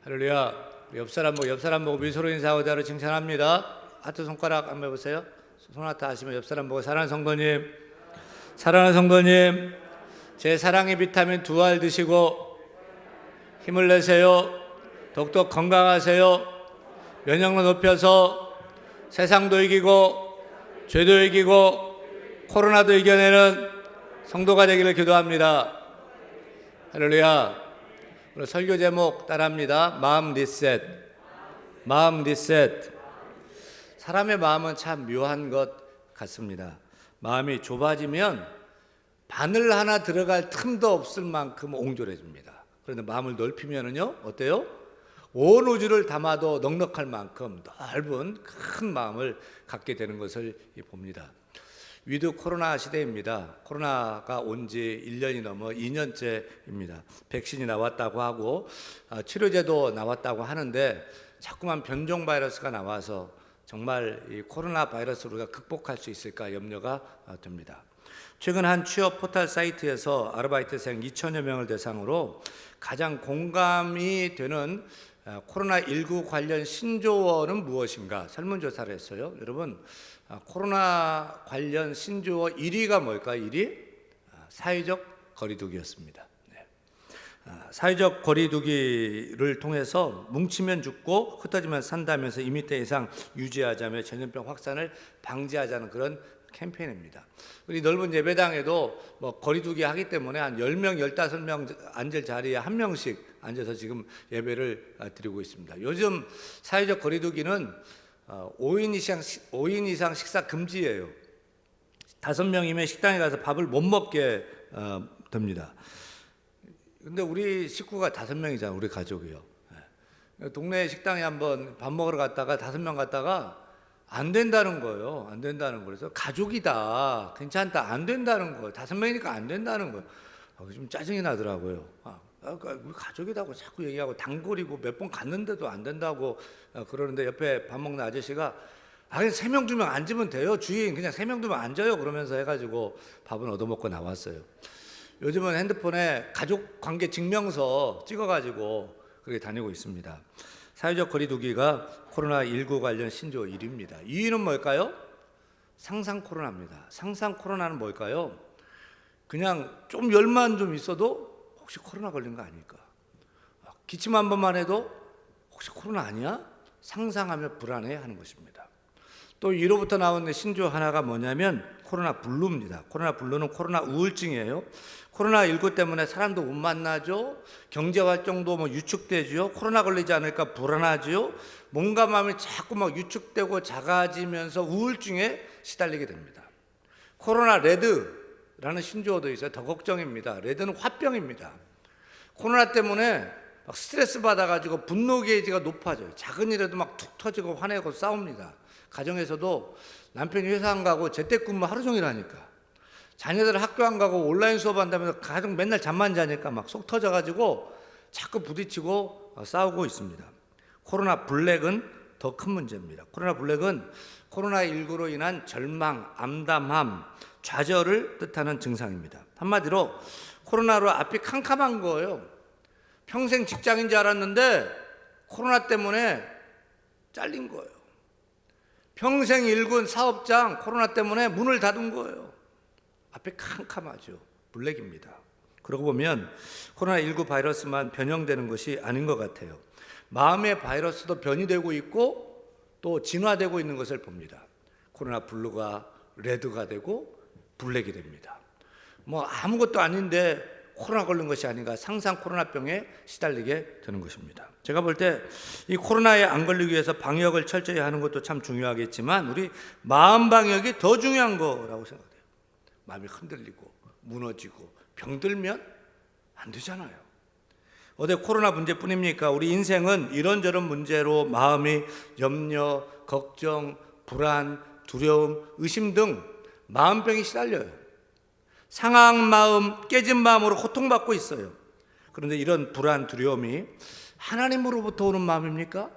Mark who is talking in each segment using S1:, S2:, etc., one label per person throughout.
S1: 할렐루야. 옆 사람 보고 미소로 인사하고자로 칭찬합니다. 하트 손가락 한번 해보세요. 손하트 하시면 옆 사람 보고 사랑하는 성도님, 제 사랑의 비타민 2알 드시고 힘을 내세요. 더욱더 건강하세요. 면역력 높여서 세상도 이기고 죄도 이기고 코로나도 이겨내는 성도가 되기를 기도합니다. 할렐루야. 오늘 설교 제목 따라합니다. 마음 리셋. 사람의 마음은 참 묘한 것 같습니다. 마음이 좁아지면 바늘 하나 들어갈 틈도 없을 만큼 옹졸해집니다. 그런데 마음을 넓히면은요, 어때요? 온 우주를 담아도 넉넉할 만큼 넓은 큰 마음을 갖게 되는 것을 봅니다. 위드 코로나 시대입니다. 코로나가 온 지 1년이 넘어 2년째입니다. 백신이 나왔다고 하고 치료제도 나왔다고 하는데 자꾸만 변종 바이러스가 나와서 정말 이 코로나 바이러스를 우리가 극복할 수 있을까 염려가 됩니다. 최근 한 취업 포털 사이트에서 아르바이트생 2천여 명을 대상으로 가장 공감이 되는 코로나19 관련 신조어는 무엇인가 설문조사를 했어요. 여러분, 코로나 관련 신조어 1위가 뭘까요? 1위? 사회적 거리두기였습니다. 사회적 거리두기를 통해서 뭉치면 죽고 흩어지면 산다면서 2m 이상 유지하자며 전염병 확산을 방지하자는 그런 캠페인입니다. 우리 넓은 예배당에도 거리두기 하기 때문에 한 10명, 15명 앉을 자리에 한 명씩 앉아서 지금 예배를 드리고 있습니다. 요즘 사회적 거리두기는 5인 이상 식사 금지예요. 5명이면 식당에 가서 밥을 못 먹게 됩니다. 근데 우리 식구가 5명이잖아요. 우리 가족이요. 동네 식당에 한번 밥 먹으러 갔다가 5명 갔다가 안 된다는 거예요. 안 된다는 거예요. 그래서 가족이다, 괜찮다, 안 된다는 거예요. 5명이니까 안 된다는 거예요. 좀 짜증이 나더라고요. 우리 가족이라고 자꾸 얘기하고 단골이고 몇 번 갔는데도 안 된다고 그러는데 옆에 밥 먹는 아저씨가 그냥 3명 2명 앉으면 돼요. 주인 그냥 3명 2명 앉아요. 그러면서 해가지고 밥은 얻어먹고 나왔어요. 요즘은 핸드폰에 가족관계 증명서 찍어가지고 그렇게 다니고 있습니다. 사회적 거리두기가 코로나19 관련 신조어 1위입니다. 2위는 뭘까요? 상상 코로나입니다. 상상 코로나는 뭘까요? 그냥 좀 열만 좀 있어도 혹시 코로나 걸린 거 아닐까? 기침 한 번만 해도 혹시 코로나 아니야? 상상하며 불안해하는 것입니다. 또 1호부터 나온 신조어 하나가 뭐냐면 코로나 블루입니다. 코로나 블루는 코로나 우울증이에요. 코로나19 때문에 사람도 못 만나죠. 경제활동도 유축되죠. 코로나 걸리지 않을까 불안하죠. 몸과 마음이 자꾸 유축되고 작아지면서 우울증에 시달리게 됩니다. 코로나 레드라는 신조어도 있어요. 더 걱정입니다. 레드는 화병입니다. 코로나 때문에 스트레스 받아가지고 분노 게이지가 높아져요. 작은 일에도 툭 터지고 화내고 싸웁니다. 가정에서도 남편이 회사 안 가고 재택근무 하루 종일 하니까, 자녀들 학교 안 가고 온라인 수업 한다면서 가족 맨날 잠만 자니까 속 터져가지고 자꾸 부딪히고 싸우고 있습니다. 코로나 블랙은 더 큰 문제입니다. 코로나 블랙은 코로나19로 인한 절망, 암담함, 좌절을 뜻하는 증상입니다. 한마디로 코로나로 앞이 캄캄한 거예요. 평생 직장인 줄 알았는데 코로나 때문에 잘린 거예요. 평생 일군 사업장 코로나 때문에 문을 닫은 거예요. 앞에 캄캄하죠. 블랙입니다. 그러고 보면 코로나19 바이러스만 변형되는 것이 아닌 것 같아요. 마음의 바이러스도 변이되고 있고 또 진화되고 있는 것을 봅니다. 코로나 블루가 레드가 되고 블랙이 됩니다. 아무것도 아닌데 코로나 걸린 것이 아닌가 상상 코로나병에 시달리게 되는 것입니다. 제가 볼 때 이 코로나에 안 걸리기 위해서 방역을 철저히 하는 것도 참 중요하겠지만 우리 마음 방역이 더 중요한 거라고 생각해요. 마음이 흔들리고 무너지고 병들면 안 되잖아요. 어디 코로나 문제뿐입니까? 우리 인생은 이런저런 문제로 마음이 염려, 걱정, 불안, 두려움, 의심 등 마음병이 시달려요. 상한 마음, 깨진 마음으로 고통받고 있어요. 그런데 이런 불안, 두려움이 하나님으로부터 오는 마음입니까?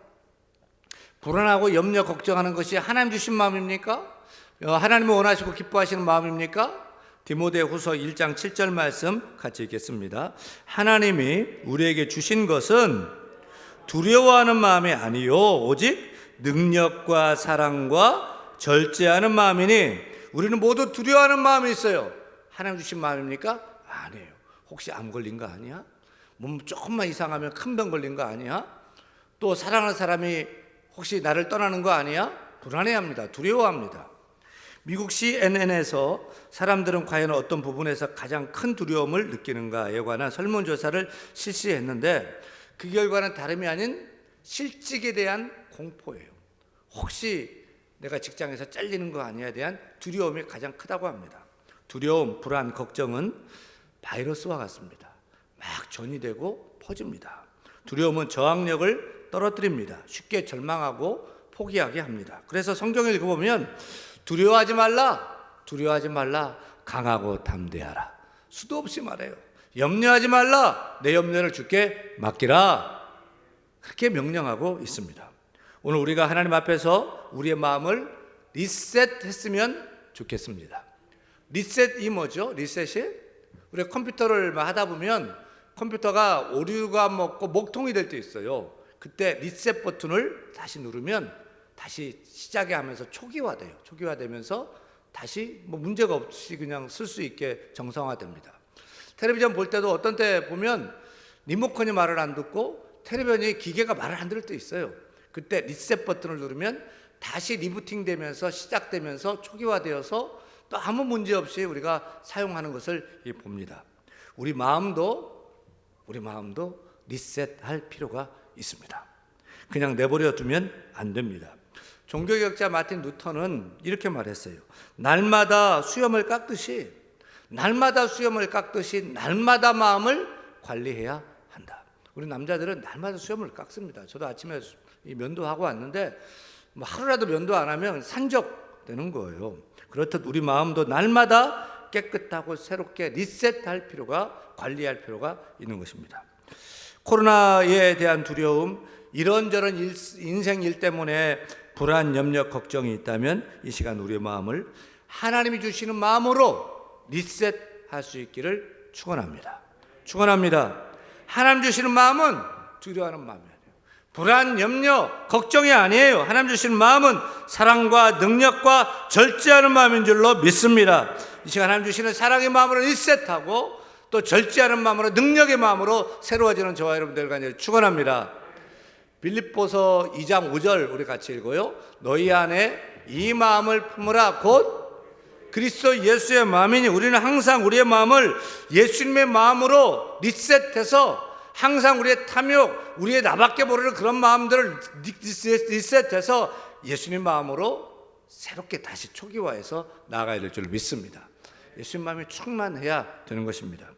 S1: 불안하고 염려 걱정하는 것이 하나님 주신 마음입니까? 하나님이 원하시고 기뻐하시는 마음입니까? 디모데후서 1장 7절 말씀 같이 읽겠습니다. 하나님이 우리에게 주신 것은 두려워하는 마음이 아니요 오직 능력과 사랑과 절제하는 마음이니, 우리는 모두 두려워하는 마음이 있어요. 하나님 주신 마음입니까? 아니에요. 혹시 암 걸린 거 아니야? 몸 조금만 이상하면 큰 병 걸린 거 아니야? 또 사랑하는 사람이 혹시 나를 떠나는 거 아니야? 불안해합니다. 두려워합니다. 미국 CNN에서 사람들은 과연 어떤 부분에서 가장 큰 두려움을 느끼는가에 관한 설문조사를 실시했는데, 그 결과는 다름이 아닌 실직에 대한 공포예요. 혹시 내가 직장에서 잘리는 거 아니야에 대한 두려움이 가장 크다고 합니다. 두려움, 불안, 걱정은 바이러스와 같습니다. 막 전이되고 퍼집니다. 두려움은 저항력을 떨어뜨립니다. 쉽게 절망하고 포기하게 합니다. 그래서 성경을 읽어보면 두려워하지 말라, 강하고 담대하라. 수도 없이 말해요. 염려하지 말라, 내 염려를 주께 맡기라. 그렇게 명령하고 있습니다. 오늘 우리가 하나님 앞에서 우리의 마음을 리셋했으면 좋겠습니다. 리셋이 뭐죠? 리셋이? 우리가 컴퓨터를 하다 보면 컴퓨터가 오류가 먹고 목통이 될 때 있어요. 그때 리셋 버튼을 다시 누르면 다시 시작해 하면서 초기화돼요. 초기화되면서 다시 문제가 없이 그냥 쓸 수 있게 정상화됩니다. 텔레비전 볼 때도 어떤 때 보면 리모컨이 말을 안 듣고 텔레비전이 기계가 말을 안 들을 때 있어요. 그때 리셋 버튼을 누르면 다시 리부팅 되면서 시작되면서 초기화되어서 또 아무 문제 없이 우리가 사용하는 것을 봅니다. 우리 마음도 리셋할 필요가 있습니다. 그냥 내버려 두면 안 됩니다. 종교개혁자 마틴 루터는 이렇게 말했어요. 날마다 수염을 깎듯이 날마다 마음을 관리해야 한다. 우리 남자들은 날마다 수염을 깎습니다. 저도 아침에 면도하고 왔는데 하루라도 면도 안 하면 산적되는 거예요. 그렇듯 우리 마음도 날마다 깨끗하고 새롭게 리셋할 필요가, 관리할 필요가 있는 것입니다. 코로나에 대한 두려움, 이런저런 인생 일 때문에 불안, 염려, 걱정이 있다면 이 시간 우리의 마음을 하나님이 주시는 마음으로 리셋할 수 있기를 축원합니다. 하나님 주시는 마음은 두려워하는 마음이 아니에요. 불안, 염려, 걱정이 아니에요. 하나님 주시는 마음은 사랑과 능력과 절제하는 마음인 줄로 믿습니다. 이 시간 하나님 주시는 사랑의 마음으로 리셋하고 또 절제하는 마음으로, 능력의 마음으로 새로워지는 저와 여러분들과 축원합니다. 빌립보서 2장 5절 우리 같이 읽어요. 너희 안에 이 마음을 품으라, 곧 그리스도 예수의 마음이니. 우리는 항상 우리의 마음을 예수님의 마음으로 리셋해서 항상 우리의 탐욕, 우리의 나밖에 모르는 그런 마음들을 리셋해서 예수님 마음으로 새롭게 다시 초기화해서 나아가야 될 줄 믿습니다. 예수님 마음이 충만해야 되는 것입니다.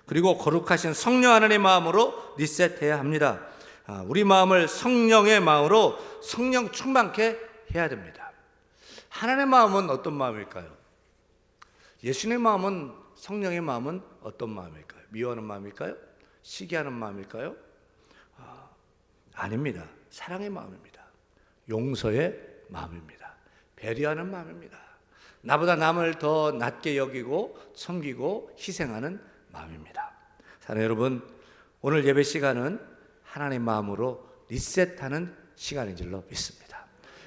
S1: 그리고 거룩하신 성령 하나님의 마음으로 리셋해야 합니다. 우리 마음을 성령의 마음으로 성령 충만케 해야 됩니다. 하나님의 마음은 어떤 마음일까요? 예수님의 마음은, 성령의 마음은 어떤 마음일까요? 미워하는 마음일까요? 시기하는 마음일까요? 아닙니다. 사랑의 마음입니다. 용서의 마음입니다. 배려하는 마음입니다. 나보다 남을 더 낮게 여기고 섬기고 희생하는 마음입니다. 사랑하는 여러분, 오늘 예배 시간은 하나님의 마음으로 리셋하는 시간인 줄로 믿습니다.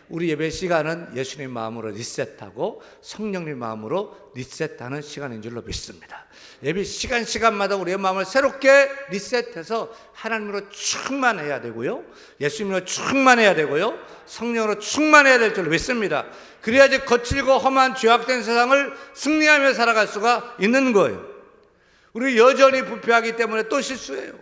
S1: 우리 예배 시간은 예수님 마음으로 리셋하고 성령님 마음으로 리셋하는 시간인 줄로 믿습니다. 예배 시간마다 우리의 마음을 새롭게 리셋해서 하나님으로 충만해야 되고요, 예수님으로 충만해야 되고요, 성령으로 충만해야 될 줄로 믿습니다. 그래야지 거칠고 험한 죄악된 세상을 승리하며 살아갈 수가 있는 거예요. 우리 여전히 부패하기 때문에 또 실수해요,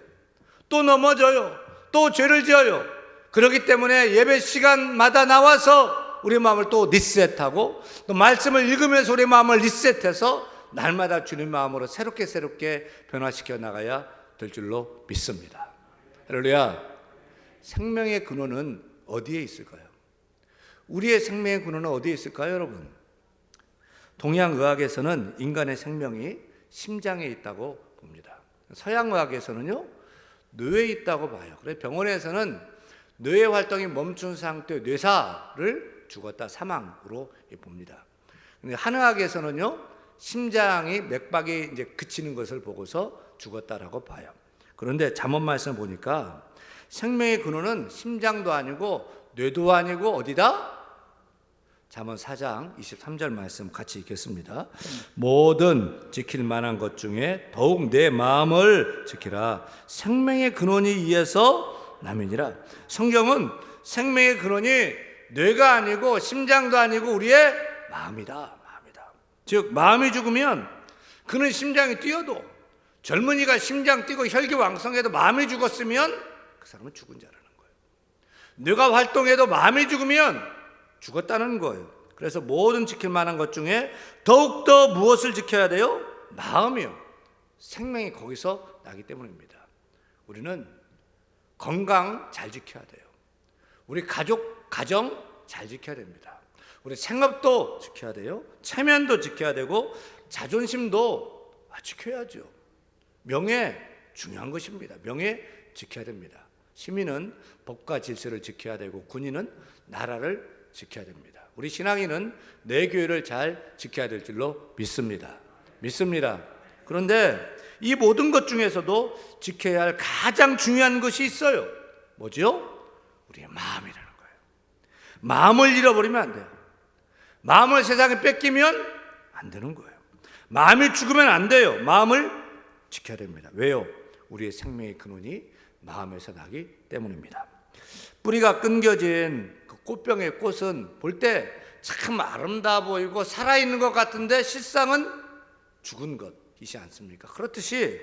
S1: 또 넘어져요, 또 죄를 지어요. 그렇기 때문에 예배 시간마다 나와서 우리 마음을 또 리셋하고, 또 말씀을 읽으면서 우리 마음을 리셋해서 날마다 주님 마음으로 새롭게 변화시켜 나가야 될 줄로 믿습니다. 할렐루야. 생명의 근원은 어디에 있을까요? 우리의 생명의 근원은 어디에 있을까요, 여러분? 동양의학에서는 인간의 생명이 심장에 있다고 봅니다. 서양의학에서는요, 뇌에 있다고 봐요. 그래서 병원에서는 뇌의 활동이 멈춘 상태의 뇌사를 죽었다, 사망으로 봅니다. 근데 한의학에서는요, 심장이 맥박이 이제 그치는 것을 보고서 죽었다라고 봐요. 그런데 잠언 말씀 보니까 생명의 근원은 심장도 아니고 뇌도 아니고 어디다? 잠언 4장 23절 말씀 같이 읽겠습니다. 모든 지킬 만한 것 중에 더욱 내 마음을 지키라. 생명의 근원이 이에서 남이니라. 성경은 생명의 근원이 뇌가 아니고 심장도 아니고 우리의 마음이다. 즉 마음이 죽으면 그는 심장이 뛰어도, 젊은이가 심장 뛰고 혈기 왕성해도 마음이 죽었으면 그 사람은 죽은 자라는 거예요. 뇌가 활동해도 마음이 죽으면 죽었다는 거예요. 그래서 모든 지킬 만한 것 중에 더욱더 무엇을 지켜야 돼요? 마음이요. 생명이 거기서 나기 때문입니다. 우리는 건강 잘 지켜야 돼요. 우리 가정 잘 지켜야 됩니다. 우리 생업도 지켜야 돼요. 체면도 지켜야 되고 자존심도 지켜야죠. 명예 중요한 것입니다. 명예 지켜야 됩니다. 시민은 법과 질서를 지켜야 되고 군인은 나라를 지켜야 됩니다. 우리 신앙인은 내 교회를 잘 지켜야 될 줄로 믿습니다. 그런데 이 모든 것 중에서도 지켜야 할 가장 중요한 것이 있어요. 뭐죠? 우리의 마음이라는 거예요. 마음을 잃어버리면 안 돼요. 마음을 세상에 뺏기면 안 되는 거예요. 마음이 죽으면 안 돼요. 마음을 지켜야 됩니다. 왜요? 우리의 생명의 근원이 마음에서 나기 때문입니다. 뿌리가 끊겨진 그 꽃병의 꽃은 볼 때 참 아름다워 보이고 살아있는 것 같은데 실상은 죽은 것이지 않습니까? 그렇듯이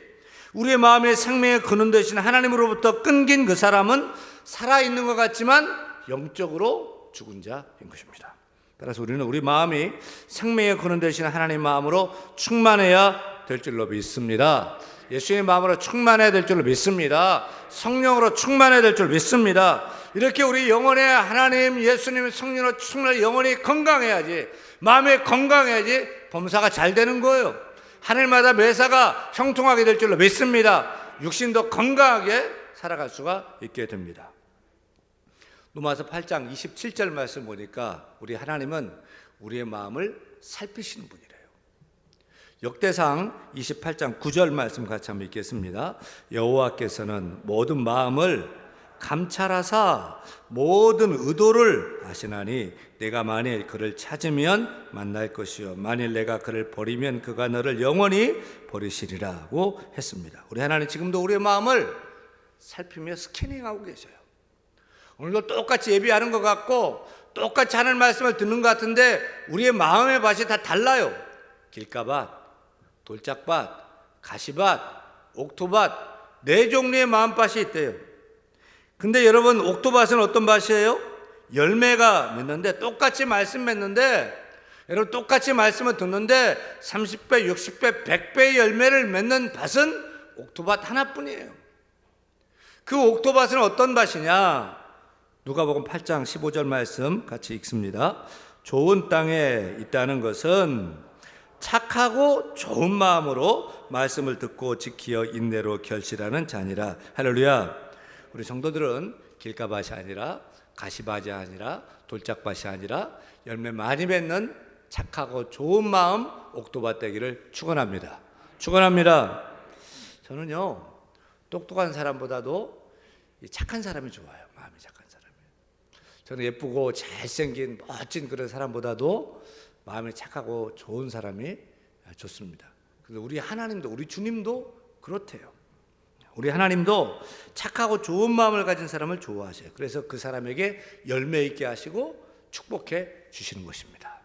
S1: 우리의 마음의 생명의 근원 되신 하나님으로부터 끊긴 그 사람은 살아있는 것 같지만 영적으로 죽은 자인 것입니다. 따라서 우리는 우리 마음이 생명의 근원 되신 하나님 마음으로 충만해야 될 줄로 믿습니다. 예수의 마음으로 충만해야 될 줄로 믿습니다. 성령으로 충만해야 될 줄로 믿습니다. 이렇게 우리 영혼의 하나님, 예수님, 성령으로 충만해 영혼이 건강해야지, 마음이 건강해야지 범사가 잘 되는 거예요. 하늘마다 매사가 형통하게 될 줄로 믿습니다. 육신도 건강하게 살아갈 수가 있게 됩니다. 로마서 8장 27절 말씀 보니까 우리 하나님은 우리의 마음을 살피시는 분이래요. 역대상 28장 9절 말씀 같이 한번 읽겠습니다. 여호와께서는 모든 마음을 감찰하사 모든 의도를 아시나니 내가 만일 그를 찾으면 만날 것이요 만일 내가 그를 버리면 그가 너를 영원히 버리시리라고 했습니다. 우리 하나님 지금도 우리의 마음을 살피며 스캐닝하고 계셔요. 오늘도 똑같이 예배하는 것 같고 똑같이 하는 말씀을 듣는 것 같은데 우리의 마음의 밭이 다 달라요. 길가밭, 돌짝밭, 가시밭, 옥토밭, 네 종류의 마음밭이 있대요. 근데 여러분, 옥토밭은 어떤 밭이에요? 열매가 맺는데, 똑같이 말씀 맺는데, 여러분 똑같이 말씀을 듣는데 30배, 60배, 100배의 열매를 맺는 밭은 옥토밭 하나뿐이에요. 그 옥토밭은 어떤 밭이냐? 누가복음 8장 15절 말씀 같이 읽습니다. 좋은 땅에 있다는 것은 착하고 좋은 마음으로 말씀을 듣고 지키어 인내로 결실하는 자니라. 할렐루야. 우리 성도들은 길가밭이 아니라 가시밭이 아니라 돌짝밭이 아니라 열매 많이 맺는 착하고 좋은 마음 옥토밭 되기를 축원합니다. 저는요, 똑똑한 사람보다도 착한 사람이 좋아요. 마음이 착한 사람이. 저는 예쁘고 잘생긴 멋진 그런 사람보다도 마음이 착하고 좋은 사람이 좋습니다. 그래서 우리 하나님도, 우리 주님도 그렇대요. 우리 하나님도 착하고 좋은 마음을 가진 사람을 좋아하셔요. 그래서 그 사람에게 열매 있게 하시고 축복해 주시는 것입니다.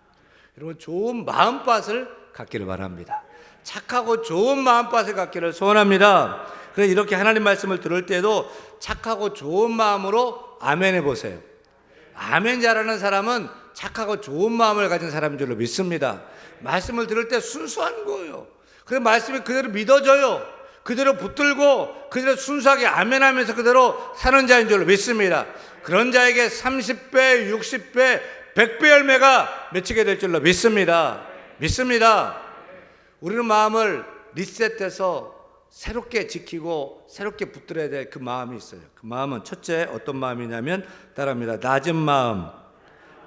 S1: 여러분, 좋은 마음밭을 갖기를 바랍니다. 착하고 좋은 마음밭을 갖기를 소원합니다. 그래서 이렇게 하나님 말씀을 들을 때도 착하고 좋은 마음으로 아멘 해보세요. 아멘 잘하는 사람은 착하고 좋은 마음을 가진 사람인 줄로 믿습니다. 말씀을 들을 때 순수한 거예요. 그래서 말씀이 그대로 믿어져요. 그대로 붙들고 그대로 순수하게 아멘하면서 그대로 사는 자인 줄로 믿습니다. 그런 자에게 30배, 60배, 100배 열매가 맺히게 될 줄로 믿습니다. 우리는 마음을 리셋해서 새롭게 지키고 새롭게 붙들어야 될 그 마음이 있어요. 그 마음은 첫째 어떤 마음이냐면 따라합니다. 낮은 마음.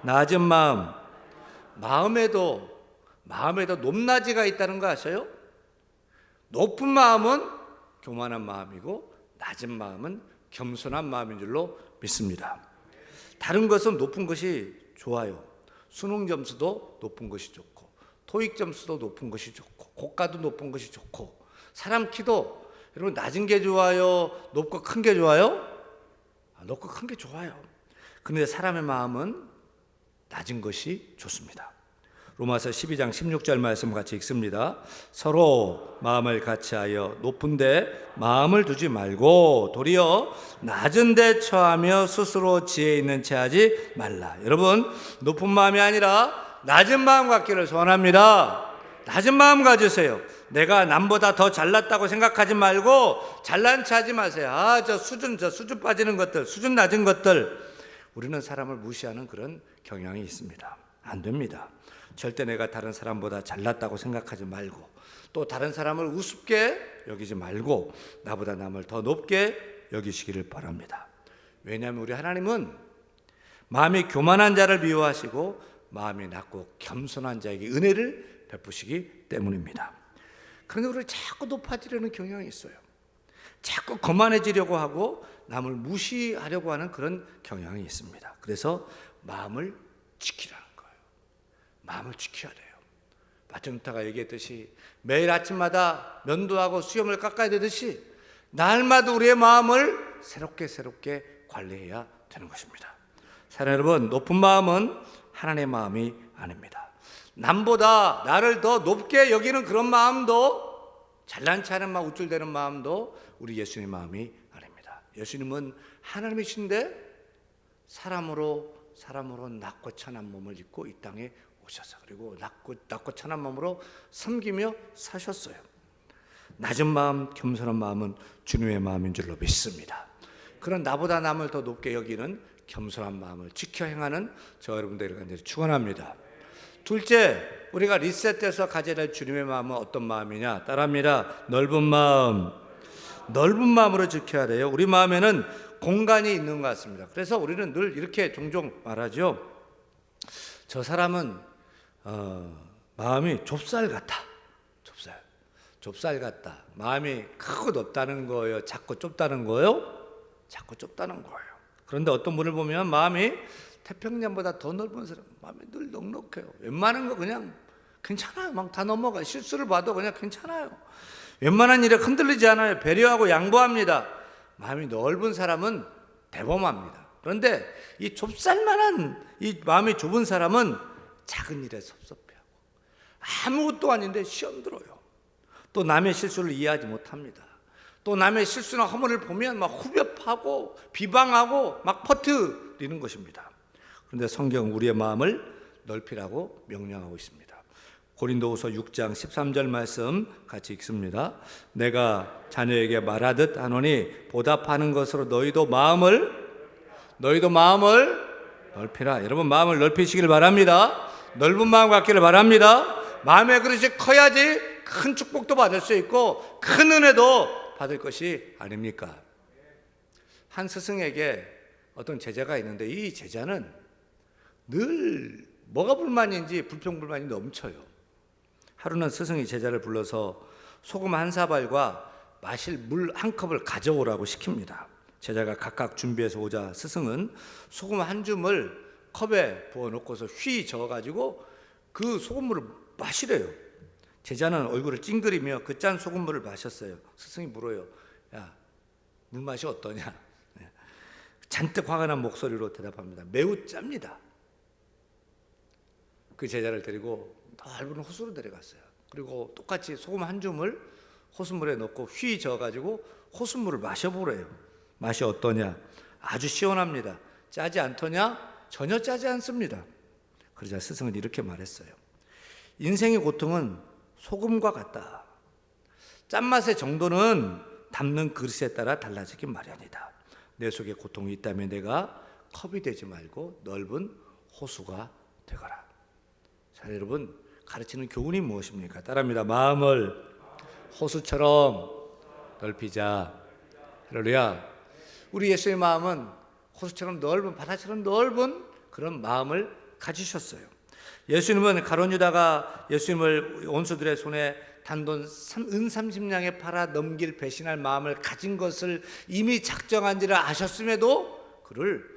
S1: 낮은 마음. 마음에도 높낮이가 있다는 거 아세요? 높은 마음은 교만한 마음이고 낮은 마음은 겸손한 마음인 줄로 믿습니다. 다른 것은 높은 것이 좋아요. 수능 점수도 높은 것이 좋고 토익 점수도 높은 것이 좋고 고가도 높은 것이 좋고 사람 키도 여러분 낮은 게 좋아요? 높고 큰 게 좋아요? 높고 큰 게 좋아요. 그런데 사람의 마음은 낮은 것이 좋습니다. 로마서 12장 16절 말씀 같이 읽습니다. 서로 마음을 같이하여 높은 데 마음을 두지 말고 도리어 낮은 데 처하며 스스로 지혜 있는 채 하지 말라. 여러분 높은 마음이 아니라 낮은 마음 갖기를 소원합니다. 낮은 마음 가지세요. 내가 남보다 더 잘났다고 생각하지 말고 잘난 체 하지 마세요. 저 수준 빠지는 것들, 수준 낮은 것들. 우리는 사람을 무시하는 그런 경향이 있습니다. 안 됩니다. 절대 내가 다른 사람보다 잘났다고 생각하지 말고 또 다른 사람을 우습게 여기지 말고 나보다 남을 더 높게 여기시기를 바랍니다. 왜냐하면 우리 하나님은 마음이 교만한 자를 미워하시고 마음이 낮고 겸손한 자에게 은혜를 베푸시기 때문입니다. 그런데 우리를 자꾸 높아지려는 경향이 있어요. 자꾸 거만해지려고 하고 남을 무시하려고 하는 그런 경향이 있습니다. 그래서 마음을 지키라는 거예요. 마음을 지켜야 돼요. 마천루타가 얘기했듯이 매일 아침마다 면도하고 수염을 깎아야 되듯이 날마다 우리의 마음을 새롭게 관리해야 되는 것입니다. 사랑하는 여러분, 높은 마음은 하나님의 마음이 아닙니다. 남보다 나를 더 높게 여기는 그런 마음도 잘난 체하는 마음, 우쭐대는 마음도 우리 예수님의 마음이 아닙니다. 예수님은 하나님이신데 사람으로 낮고 천한 몸을 입고 이 땅에 오셔서 그리고 낮고 천한 몸으로 섬기며 사셨어요. 낮은 마음, 겸손한 마음은 주님의 마음인 줄로 믿습니다. 그런 나보다 남을 더 높게 여기는 겸손한 마음을 지켜 행하는 저 여러분들을 간절히 축원합니다. 둘째, 우리가 리셋해서 가져야 될 주님의 마음은 어떤 마음이냐? 따라합니다. 넓은 마음. 넓은 마음으로 지켜야 돼요. 우리 마음에는 공간이 있는 것 같습니다. 그래서 우리는 늘 이렇게 종종 말하죠. 저 사람은 마음이 좁쌀 같아. 좁쌀 같다. 마음이 크고 넓다는 거예요? 작고 좁다는 거예요? 작고 좁다는 거예요. 그런데 어떤 분을 보면 마음이 태평양보다 더 넓은 사람, 마음이 늘 넉넉해요. 웬만한 거 그냥 괜찮아요. 막 다 넘어가. 실수를 봐도 그냥 괜찮아요. 웬만한 일에 흔들리지 않아요. 배려하고 양보합니다. 마음이 넓은 사람은 대범합니다. 그런데 이 좁쌀만한 이 마음이 좁은 사람은 작은 일에 섭섭해하고 아무것도 아닌데 시험 들어요. 또 남의 실수를 이해하지 못합니다. 또 남의 실수나 허물을 보면 막 후벼파고 비방하고 막 퍼뜨리는 것입니다. 그런데 성경은 우리의 마음을 넓히라고 명령하고 있습니다. 고린도후서 6장 13절 말씀 같이 읽습니다. 내가 자녀에게 말하듯 하노니 보답하는 것으로 너희도 마음을 넓히라. 여러분 마음을 넓히시길 바랍니다. 넓은 마음 갖기를 바랍니다. 마음의 그릇이 커야지 큰 축복도 받을 수 있고 큰 은혜도 받을 것이 아닙니까? 한 스승에게 어떤 제자가 있는데 이 제자는 늘 뭐가 불만인지 불평불만이 넘쳐요. 하루는 스승이 제자를 불러서 소금 한 사발과 마실 물 한 컵을 가져오라고 시킵니다. 제자가 각각 준비해서 오자 스승은 소금 한 줌을 컵에 부어놓고서 휘 저어가지고 그 소금물을 마시래요. 제자는 얼굴을 찡그리며 그 짠 소금물을 마셨어요. 스승이 물어요. 야, 물맛이 어떠냐? 잔뜩 화가 난 목소리로 대답합니다. 매우 짭니다. 그 제자를 데리고 넓은 호수로 데려갔어요. 그리고 똑같이 소금 한 줌을 호수물에 넣고 휘 저어가지고 호수물을 마셔보래요. 맛이 어떠냐? 아주 시원합니다. 짜지 않더냐? 전혀 짜지 않습니다. 그러자 스승은 이렇게 말했어요. 인생의 고통은 소금과 같다. 짠맛의 정도는 담는 그릇에 따라 달라지기 마련이다. 내 속에 고통이 있다면 내가 컵이 되지 말고 넓은 호수가 되거라. 자, 여러분 가르치는 교훈이 무엇입니까? 따라합니다. 마음을 호수처럼 넓히자. 할렐루야. 우리 예수의 마음은 호수처럼 넓은, 바다처럼 넓은 그런 마음을 가지셨어요. 예수님은 가룟 유다가 예수님을 원수들의 손에 단돈 은 30냥에 팔아 넘길 배신할 마음을 가진 것을 이미 작정한지를 아셨음에도 그를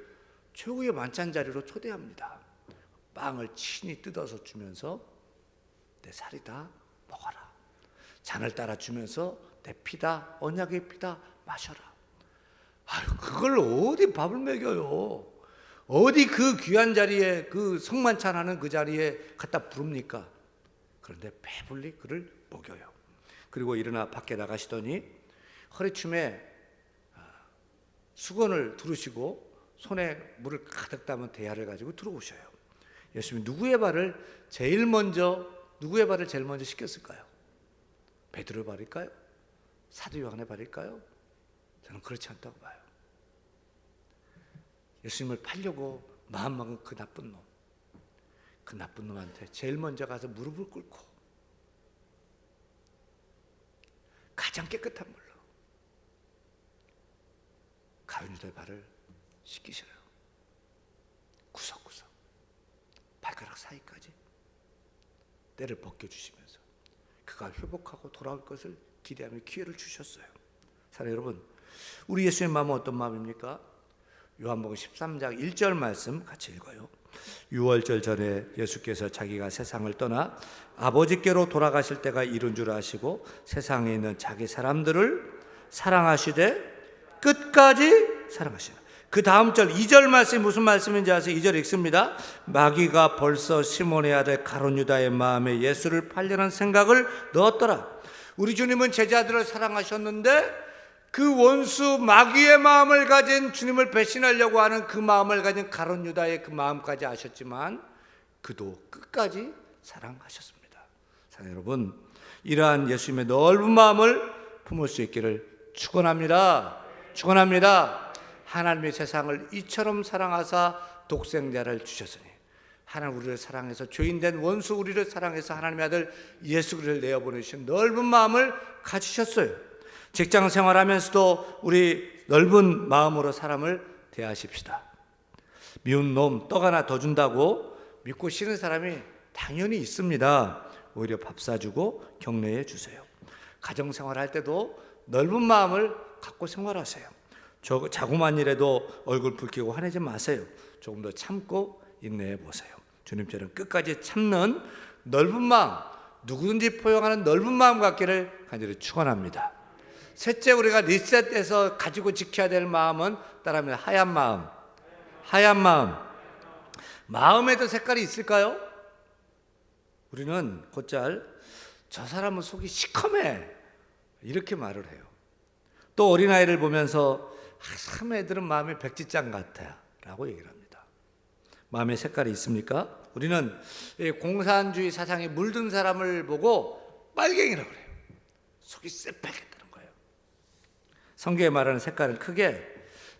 S1: 최후의 만찬 자리로 초대합니다. 빵을 친히 뜯어서 주면서 내 살이다 먹어라. 잔을 따라 주면서 내 피다 언약의 피다 마셔라. 아유, 그걸 어디 밥을 먹여요? 어디 그 귀한 자리에, 그 성만찬하는 그 자리에 갖다 부릅니까? 그런데 배불리 그를 먹여요. 그리고 일어나 밖에 나가시더니 허리춤에 수건을 두르시고 손에 물을 가득 담은 대야를 가지고 들어오셔요. 예수님이 누구의 발을 제일 먼저 씻겼을까요? 베드로의 발일까요? 사도 요한의 발일까요? 저는 그렇지 않다고 봐요. 예수님을 팔려고 마음먹은 그 나쁜 놈한테 제일 먼저 가서 무릎을 꿇고 가장 깨끗한 물로 가룟 유다의 발을 씻기셔요. 구석구석 발가락 사이까지 때를 벗겨주시면서 그가 회복하고 돌아올 것을 기대하며 기회를 주셨어요. 사랑하는 여러분, 우리 예수의 마음은 어떤 마음입니까? 요한복음 13장 1절 말씀 같이 읽어요. 유월절 전에 예수께서 자기가 세상을 떠나 아버지께로 돌아가실 때가 이른 줄 아시고 세상에 있는 자기 사람들을 사랑하시되 끝까지 사랑하시라. 그 다음 절 2절 말씀이 무슨 말씀인지 아세요? 2절 읽습니다. 마귀가 벌써 시몬의 아들 가룟 유다의 마음에 예수를 팔려는 생각을 넣었더라. 우리 주님은 제자들을 사랑하셨는데 그 원수 마귀의 마음을 가진, 주님을 배신하려고 하는 그 마음을 가진 가룟 유다의 그 마음까지 아셨지만 그도 끝까지 사랑하셨습니다. 사랑하는 여러분, 이러한 예수님의 넓은 마음을 품을 수 있기를 축원합니다. 하나님의 세상을 이처럼 사랑하사 독생자를 주셨으니, 하나님 우리를 사랑해서 죄인된 원수 우리를 사랑해서 하나님의 아들 예수 그리스도를 내어보내신 넓은 마음을 가지셨어요. 직장 생활하면서도 우리 넓은 마음으로 사람을 대하십시다. 미운 놈 떡 하나 더 준다고 믿고 싫은 사람이 당연히 있습니다. 오히려 밥 사주고 격려해 주세요. 가정 생활할 때도 넓은 마음을 갖고 생활하세요. 자고만 일해도 얼굴 붉히고 화내지 마세요. 조금 더 참고 인내해 보세요. 주님처럼 끝까지 참는 넓은 마음, 누구든지 포용하는 넓은 마음 갖기를 간절히 축원합니다. 셋째, 우리가 리셋해서 가지고 지켜야 될 마음은 따라하면 하얀 마음. 마음에도 색깔이 있을까요? 우리는 곧잘 저 사람은 속이 시커매 이렇게 말을 해요. 또 어린아이를 보면서 참 애들은 마음이 백지장 같아 라고 얘기를 합니다. 마음의 색깔이 있습니까? 우리는 공산주의 사상에 물든 사람을 보고 빨갱이라고 그래요. 속이 새빨겠다는 거예요. 성경에 말하는 색깔은 크게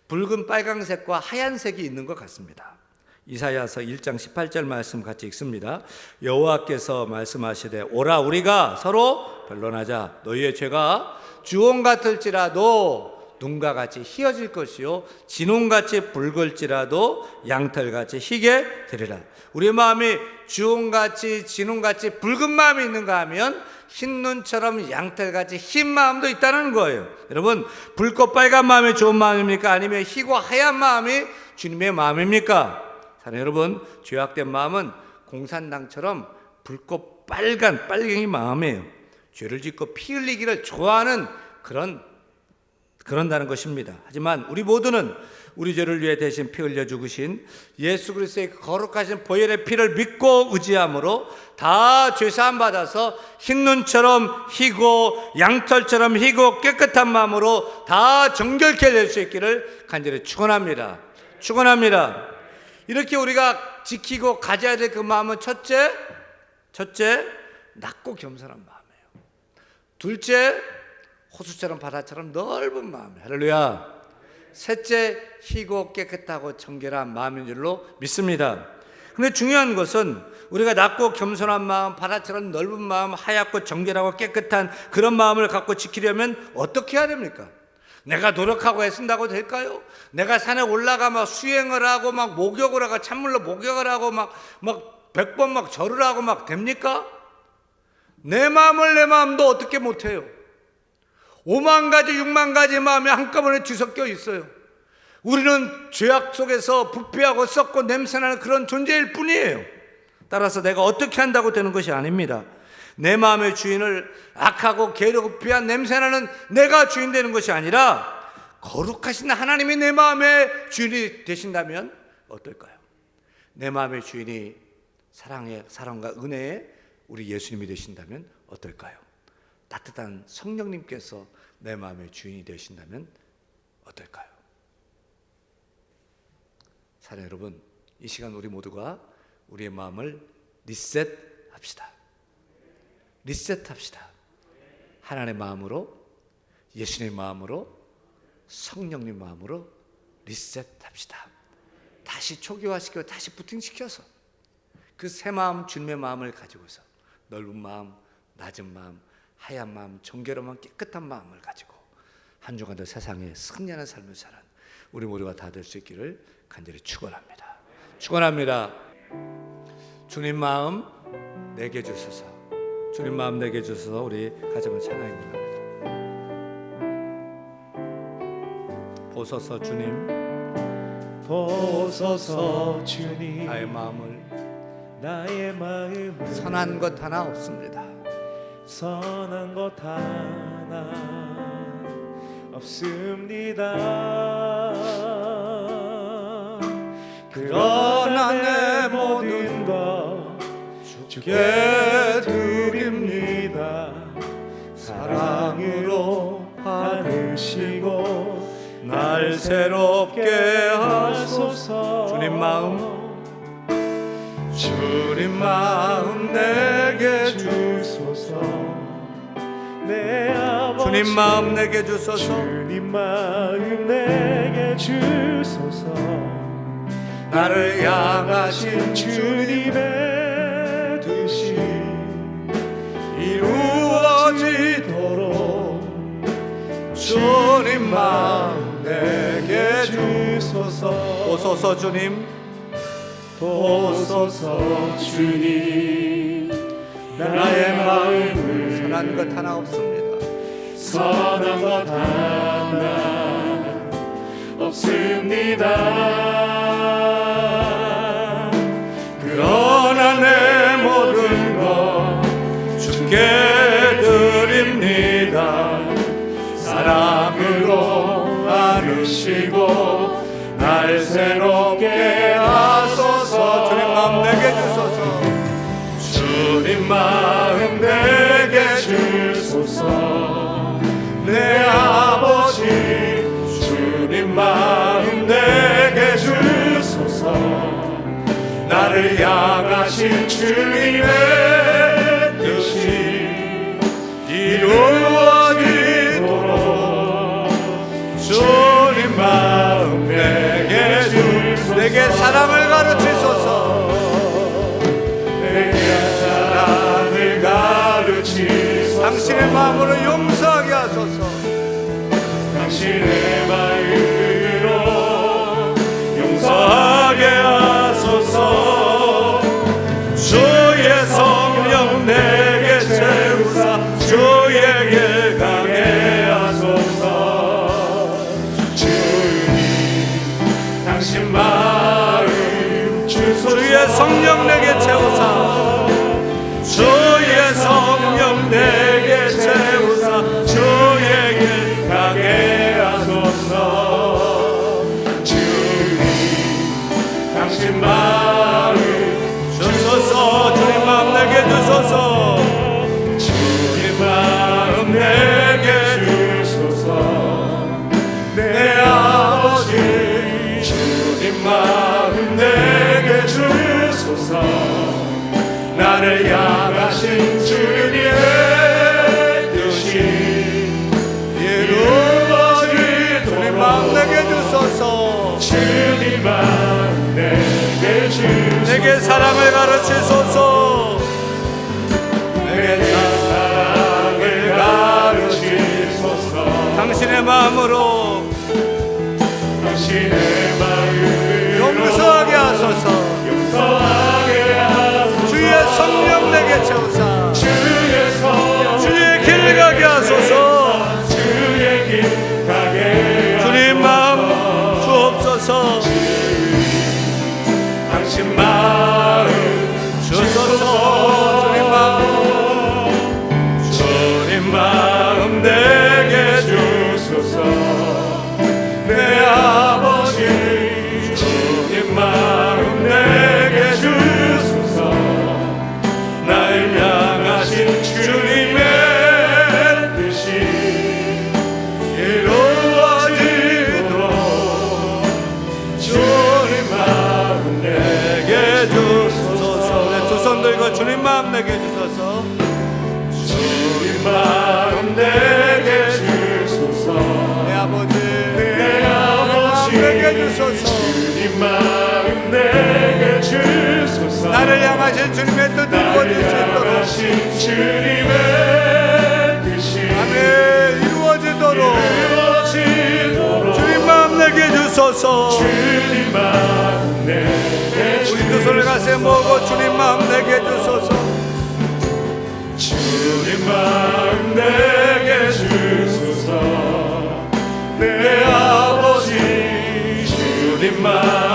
S1: 붉은 빨강색과 하얀색이 있는 것 같습니다. 이사야서 1장 18절 말씀 같이 읽습니다. 여호와께서 말씀하시되 오라 우리가 서로 변론하자. 너희의 죄가 주홍 같을지라도 눈과 같이 희어질 것이요 진홍같이 붉을지라도 양털같이 희게 되리라. 우리 마음이 주홍같이 진홍같이 붉은 마음이 있는가 하면 흰 눈처럼 양털같이 흰 마음도 있다는 거예요. 여러분, 붉고 빨간 마음이 좋은 마음입니까? 아니면 희고 하얀 마음이 주님의 마음입니까? 사랑하는 여러분, 죄악된 마음은 공산당처럼 붉고 빨간 빨갱이 마음이에요. 죄를 짓고 피 흘리기를 좋아하는 그런다는 것입니다. 하지만 우리 모두는 우리 죄를 위해 대신 피 흘려 죽으신 예수 그리스도의 거룩하신 보혈의 피를 믿고 의지함으로 다 죄사함 받아서 흰눈처럼 희고 양털처럼 희고 깨끗한 마음으로 다 정결케 될 수 있기를 간절히 축원합니다. 이렇게 우리가 지키고 가져야 될 그 마음은 첫째 낮고 겸손한 마음이에요. 둘째, 호수처럼 바다처럼 넓은 마음이에요. 할렐루야. 셋째, 희고 깨끗하고 정결한 마음인 줄로 믿습니다. 근데 중요한 것은 우리가 낮고 겸손한 마음, 바다처럼 넓은 마음, 하얗고 정결하고 깨끗한 그런 마음을 갖고 지키려면 어떻게 해야 됩니까? 내가 노력하고 애쓴다고 될까요? 내가 산에 올라가 막 수행을 하고 막 목욕을 하고 찬물로 목욕을 하고 막 100번 막 절을 하고 막 됩니까? 내 마음도 어떻게 못해요? 5만 가지 6만 가지 마음이 한꺼번에 뒤섞여 있어요. 우리는 죄악 속에서 부패하고 썩고 냄새나는 그런 존재일 뿐이에요. 따라서 내가 어떻게 한다고 되는 것이 아닙니다. 내 마음의 주인을 악하고 괴롭히한 냄새나는 내가 주인 되는 것이 아니라 거룩하신 하나님이 내 마음의 주인이 되신다면 어떨까요? 내 마음의 주인이 사랑과 은혜의 우리 예수님이 되신다면 어떨까요? 따뜻한 성령님께서 내 마음의 주인이 되신다면 어떨까요? 사랑 여러분, 이 시간 우리 모두가 우리의 마음을 리셋합시다. 리셋합시다. 하나님의 마음으로, 예수님의 마음으로, 성령님 마음으로 리셋합시다. 다시 초기화시켜 다시 부팅시켜서 그 새 마음, 주님의 마음을 가지고서 넓은 마음, 낮은 마음, 하얀 마음, 정결한 마음, 깨끗한 마음을 가지고 한 주간도 세상에 승리하는 삶을 사는 우리 모두가 다 될 수 있기를 간절히 축원합니다. 축원합니다. 주님 마음 내게 주소서. 주님 마음 내게 주소서. 우리 가정을 찬양해 보랍니다. 보소서 주님,
S2: 보소서 주님,
S1: 나의 마음을
S2: 선한
S1: 것 하나 없습니다.
S2: 선한 것 하나 없습니다. 그러나 내 모든 것 주께 드립니다. 사랑으로 받으시고 날 새롭게 하소서.
S1: 주님 마음
S2: 내게 주소서. 내 아버지
S1: 주님 마음 내게 주소서.
S2: 주님 마음 내게 주소서.
S1: 나를 향하신
S2: 주님의 뜻이 이루어지도록 주님 마음 내게 주소서.
S1: 보소서 주님,
S2: 보소서 주님, 나의 마음을
S1: 선한 것 하나 없습니다.
S2: 선한 것 하나 없습니다. 그러나 내 모든 것 주께 드립니다. 사랑으로 안으시고 날 새롭게 하소서.
S1: 주님 마음 내게 주소서.
S2: 주님 마음 내게 주소서. 내 아버지 주님 마음 내게 주소서. 나를 향하신 주님의 뜻이 이루어지도록 주님 마음 내게 주소서.
S1: 내게 사랑을 가르치소서.
S2: 사랑을 가르치소서.
S1: 당신의 마음으로 용서하게 하소서.
S2: 당신의 마음으로 용서하게 하소서. 주의 성령 내게 채우사 주에게 가게 하소서. 주님 당신 마음 주소서.
S1: 주의 성령 내게 채우사.
S2: 주의 성령 내게 채우사 주에게 가게 하소서. 주님 당신 마음
S1: 주소서. 주님 마음 내게 주소서.
S2: 주님 마음 내게 주소서. 내 아버지 주님 마음 내게 주소서. 나를 향하신 주님의 뜻이 이루어지도록
S1: 주님 마음 내게 주소서.
S2: 주님 마음 내게 주소서.
S1: 내게 내게 사랑을 가르치소서. 내게
S2: 사랑을 가르치소서.
S1: 당신의 마음으로
S2: 당신의 마음을
S1: 용서하게 하소서.
S2: 용서하게 하소서.
S1: 주의 성령 내게 채우사
S2: 주의 성령
S1: 주의 길 가게 하소서.
S2: 주의 길 가게
S1: 주님 마음 주옵소서.
S2: 당신 마음
S1: 주소서. 주님 마음
S2: 주님 마음 내게 주소서. 내 아버지 주님 마음 내게 주소서. 날 향하신 주님의 뜻이 이루어지도록 주님 마음
S1: 내게 주소서. 네, 두 손 들고 주님 마음 내게 주소서.
S2: 주님 마음 내게 주소서.
S1: 내 아버지
S2: 내 아버지
S1: 내게 주소서.
S2: 주님 마음 내게 주소서.
S1: 나를 향하신 주님의 뜻
S2: 나를
S1: 이루어지도록
S2: 향하신 주님의 뜻이
S1: 아멘 이루어지도록 주님 마음 내게 주소서.
S2: 주님 마음 내게
S1: 우리 두 손을 가슴에 모으고 주님 마음 내게 주소서.
S2: 주님 마음 내게 주소서. 내 아버지 주님 마음